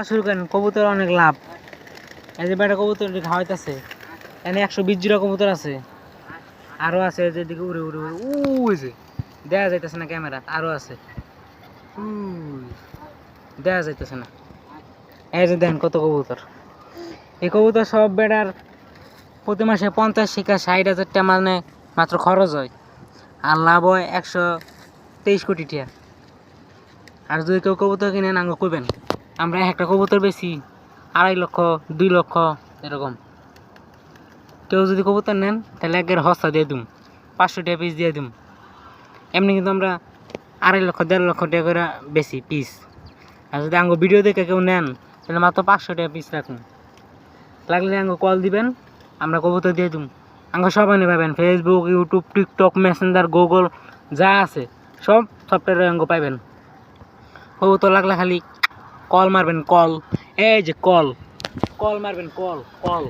পালা শুরু করেন, কবুতর অনেক লাভ। এই যে বেটা কবুতর খাওয়াইতেছে, এখানে 120 জোড়া কবুতর আছে, আরো আছে যেদিকে উড়ে উড়ে উড়ে ওই যে দেখা যাইতেছে না ক্যামেরা, আরো আছে দেখা যাইতেছে না। এই যে দেখেন কত কবুতর। এই কবুতর সব বেড়ার প্রতি মাসে 50 থেকে 60,000 টাকা মানে মাত্র খরচ হয়, আর লাভ হয় 123 কোটি টাকা। আর যদি কেউ কবুতর কিনেন আঙ্গ কইবেন, আমরা একটা কবুতর বেশি 2.5 লক্ষ 2 লক্ষ এরকম। কেউ যদি কবুতর নেন তাহলে একের হস্তা দিয়ে দিম, 500 টাকা পিস দিয়ে দিম। এমনি কিন্তু আমরা 2.5 লক্ষ 1.5 লক্ষ টাকা করে বেশি পিস। আর যদি আঙ্গ ভিডিও দেখে কেউ নেন তাহলে মাত্র 500 টাকা পিস রাখুন। লাগলে আঙ্গ কল দিবেন, আমরা কবুতর দিয়ে দিম। আঙ্গ সবাই পাবেন, Facebook, YouTube, TikTok, Messenger, Google যা আছে সব সফটওয়্যারে আঙ্গ পাইবেন। কবুতর লাগলে খালি কল মারবেন, কল, এই যে কল মারবেন, কল।